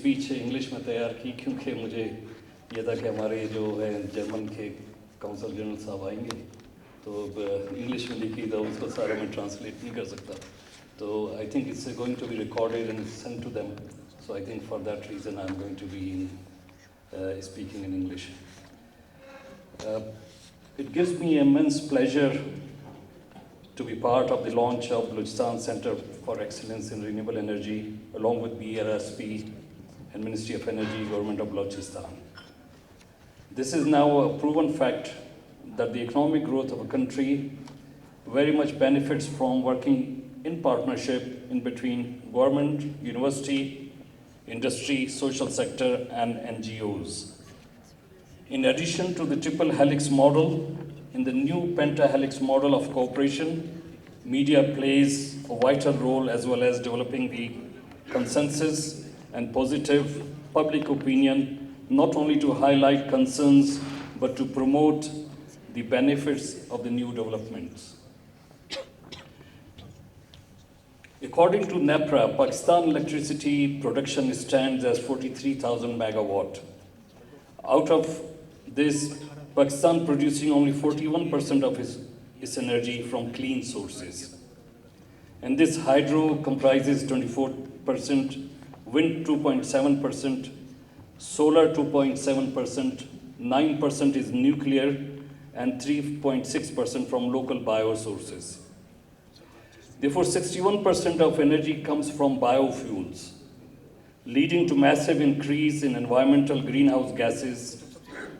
Speech English में तैयार की क्योंकि मुझे ये था कि हमारे जो है जर्मन के काउंसिल जनरल साहब आएंगे, तो इंग्लिश में लिखी तो उसको सारा मैं ट्रांसलेट नहीं कर सकता. तो I think it's going to be recorded and send to them. So I think for that reason I'm going to be speaking in English. It gives me immense pleasure to be part of the launch of Balochistan Center for Excellence in Renewable Energy along with BRSP and Ministry of Energy, Government of Balochistan. This is now a proven fact that the economic growth of a country very much benefits from working in partnership in between government, university, industry, social sector, and NGOs. In addition to the triple helix model, in the new pentahelix model of cooperation, media plays a vital role as well as developing the consensus and positive public opinion, not only to highlight concerns, but to promote the benefits of the new developments. According to NEPRA, Pakistan electricity production stands as 43,000 megawatt. Out of this, Pakistan producing only 41% of its energy from clean sources. And this hydro comprises 24%, wind 2.7%, solar 2.7%, 9% is nuclear, and 3.6% from local biosources. Therefore, 61% of energy comes from biofuels, leading to massive increase in environmental greenhouse gases,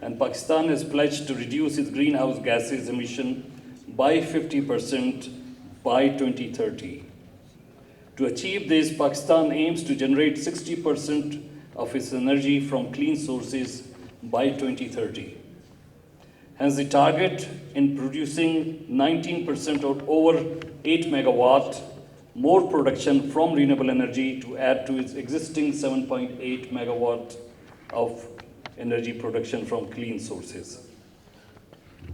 and Pakistan has pledged to reduce its greenhouse gases emission by 50% by 2030. To achieve this, Pakistan aims to generate 60% of its energy from clean sources by 2030. Hence, the target in producing 19% or over 8 megawatt more production from renewable energy to add to its existing 7.8 megawatt of energy production from clean sources.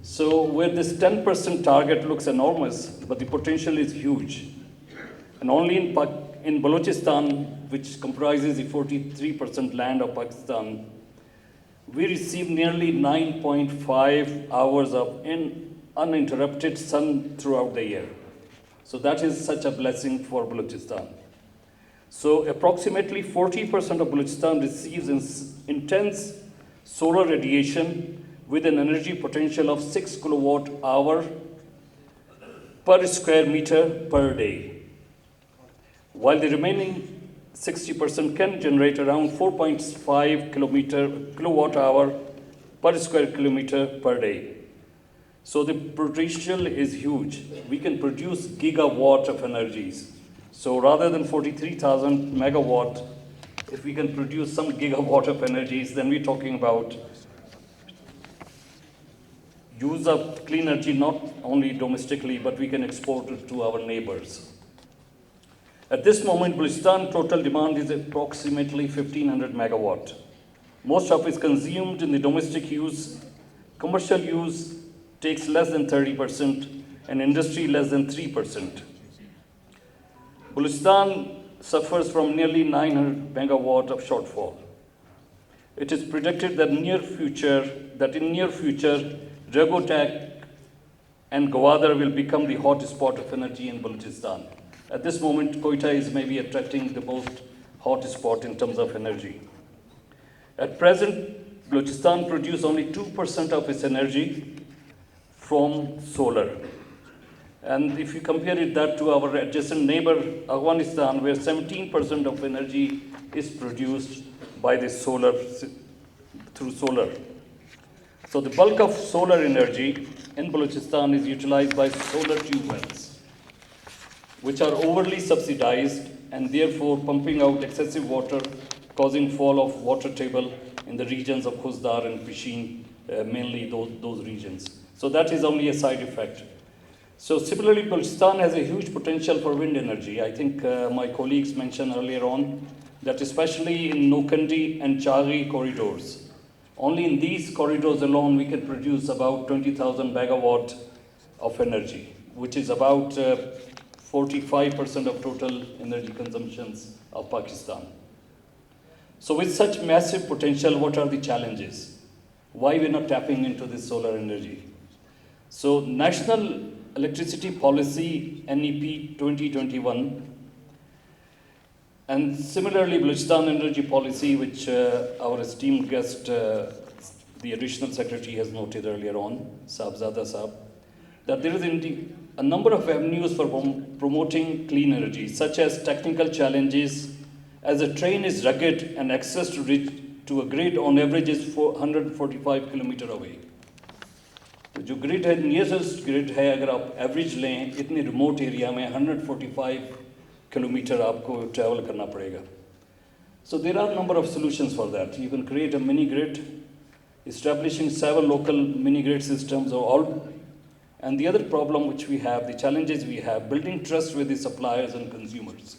So where this 10% target looks enormous, but the potential is huge. And only in Balochistan, which comprises the 43% land of Pakistan, we receive nearly 9.5 hours of uninterrupted sun throughout the year. So that is such a blessing for Balochistan. So approximately 40% of Balochistan receives intense solar radiation with an energy potential of 6 kilowatt hour per square meter per day, while the remaining 60% can generate around 4.5 kilowatt hour per square kilometer per day. So the potential is huge. We can produce gigawatt of energies. So rather than 43,000 megawatt, if we can produce some gigawatt of energies, then we're talking about use of clean energy not only domestically, but we can export it to our neighbors. At this moment, Balochistan total demand is approximately 1,500 megawatt. Most of it is consumed in the domestic use. Commercial use takes less than 30%, and industry less than 3%. Balochistan suffers from nearly 900 megawatt of shortfall. It is predicted that in near future, Ragotak and Gwadar will become the hotspot of energy in Balochistan. At this moment, Quetta is maybe attracting the most hot spot in terms of energy. At present, Balochistan produces only 2% of its energy from solar. And if you compare that to our adjacent neighbor, Afghanistan, where 17% of energy is produced by the through solar. So the bulk of solar energy in Balochistan is utilized by solar tube wells, which are overly subsidized and therefore pumping out excessive water, causing fall of water table in the regions of Khuzdar and Pishin, mainly those regions. So that is only a side effect. So similarly, Balochistan has a huge potential for wind energy. I think my colleagues mentioned earlier on that especially in Nokandi and Chaghi corridors, only in these corridors alone we can produce about 20,000 megawatt of energy, which is about 45% of total energy consumptions of Pakistan. So with such massive potential, what are the challenges? Why we're not tapping into this solar energy? So National Electricity Policy, NEP 2021, and similarly Balochistan Energy Policy, which our esteemed guest, the Additional Secretary has noted earlier on, Saabzada Saab, that there is indeed a number of avenues for promoting clean energy, such as technical challenges, as a train is rugged and access to a grid on average is 145 kilometer away. तो जो grid है, nearest grid है, अगर आप average लें इतने remote area में 145 kilometre आपको ट्रैवल करना पड़ेगा. So there are a number of solutions for that. You can create a mini grid, establishing several local mini grid systems or all. And the other problem which we have, the challenges we have, building trust with the suppliers and consumers.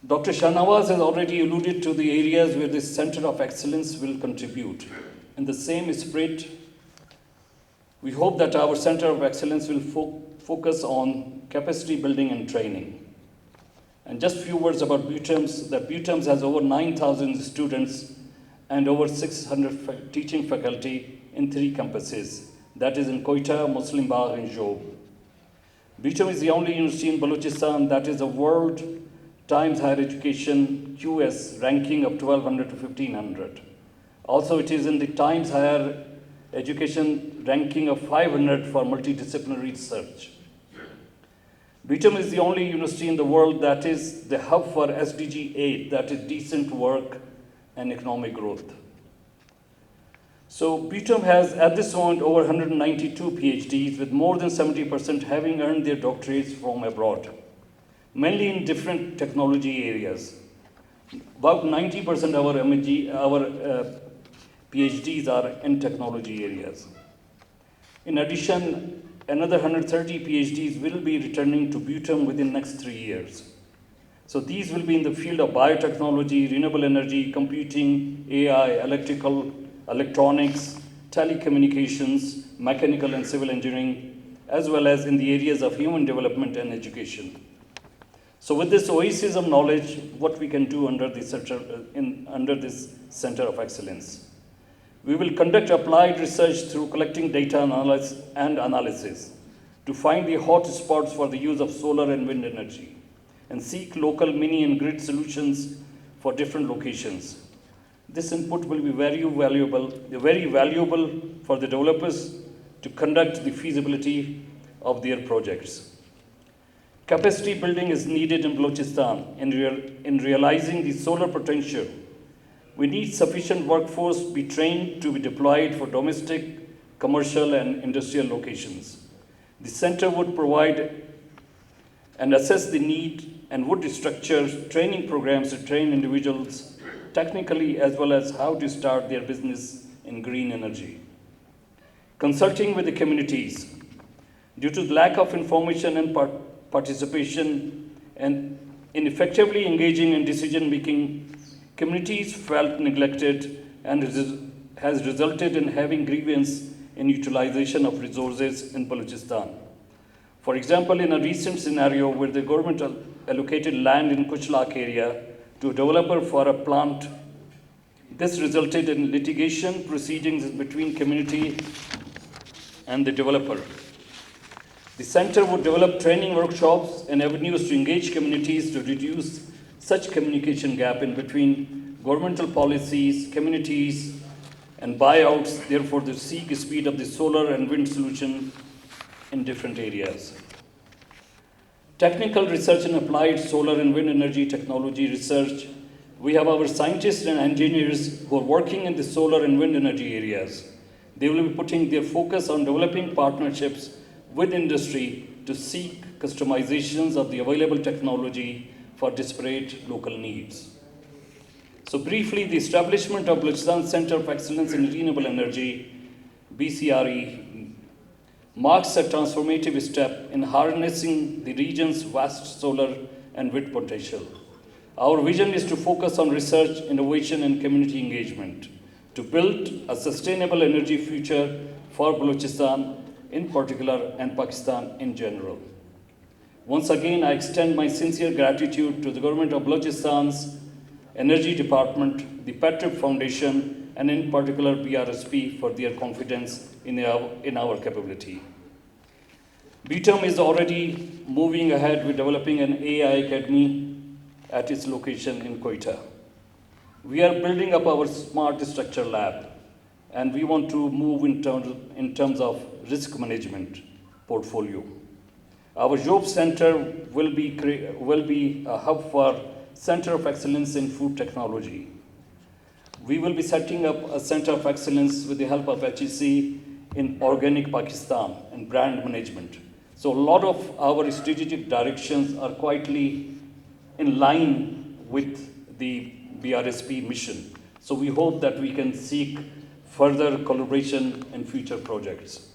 Dr. Shahnawaz has already alluded to the areas where this Center of Excellence will contribute. In the same spirit, we hope that our Center of Excellence will focus on capacity building and training. And just a few words about BUTEMS, that BUTEMS has over 9,000 students and over 600 teaching faculty in 3 campuses. That is in Quetta, Muslim Bagh, and Job. BUTEMS is the only university in Balochistan that is a World Times Higher Education QS ranking of 1200 to 1500. Also, it is in the Times Higher Education ranking of 500 for multidisciplinary research. BUTEMS is the only university in the world that is the hub for SDG 8, that is decent work and economic growth. So BUTEMS has at this moment over 192 PhDs, with more than 70% having earned their doctorates from abroad, mainly in different technology areas. About 90% of our PhDs are in technology areas. In addition, another 130 PhDs will be returning to BUTEMS within the next 3 years. So these will be in the field of biotechnology, renewable energy, computing, AI, electronics, telecommunications, mechanical and civil engineering, as well as in the areas of human development and education. So with this oasis of knowledge, what we can do under this Center of Excellence? We will conduct applied research through collecting data and analysis to find the hot spots for the use of solar and wind energy, and seek local mini and grid solutions for different locations. This input will be very valuable for the developers to conduct the feasibility of their projects. Capacity building is needed in Balochistan in realizing the solar potential. We need sufficient workforce be trained to be deployed for domestic, commercial, and industrial locations. The center would provide and assess the need and would structure training programs to train individuals technically as well as how to start their business in green energy. Consulting with the communities. Due to the lack of information and participation and in effectively engaging in decision-making, communities felt neglected and has resulted in having grievance in utilization of resources in Balochistan. For example, in a recent scenario where the government allocated land in Kuchlak area to a developer for a plant, this resulted in litigation proceedings between community and the developer. The center would develop training workshops and avenues to engage communities to reduce such communication gap in between governmental policies, communities, and buyouts, therefore to seek speed of the solar and wind solution in different areas. Technical research and applied solar and wind energy technology research. We have our scientists and engineers who are working in the solar and wind energy areas. They will be putting their focus on developing partnerships with industry to seek customizations of the available technology for disparate local needs. So briefly, the establishment of Balochistan Center of Excellence in Renewable Energy, BCRE, marks a transformative step in harnessing the region's vast solar and wind potential. Our vision is to focus on research, innovation, and community engagement to build a sustainable energy future for Balochistan in particular and Pakistan in general. Once again, I extend my sincere gratitude to the government of Balochistan's Energy Department, the Patriot Foundation, and in particular BRSP for their confidence in our capability. BTOM is already moving ahead with developing an AI Academy at its location in Quetta. We are building up our smart structure lab, and we want to move in terms of risk management portfolio. Our Job Center will be a hub for Center of Excellence in Food Technology. We will be setting up a Center of Excellence with the help of HEC in Organic Pakistan and brand management. So a lot of our strategic directions are quietly in line with the BRSP mission. So we hope that we can seek further collaboration in future projects.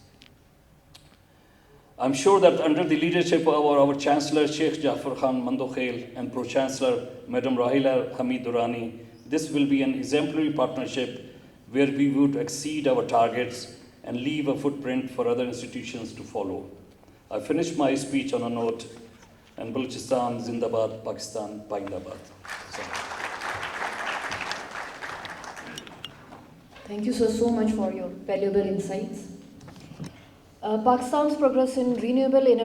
I'm sure that under the leadership of our Chancellor Sheikh Jafar Khan Mandokhail and Pro-Chancellor Madam Rahila Hamid Durrani, this will be an exemplary partnership where we would exceed our targets and leave a footprint for other institutions to follow. I finished my speech on a note, and Balochistan Zindabad, Pakistan Paindabad. Thank you so much for your valuable insights. Pakistan's progress in renewable energy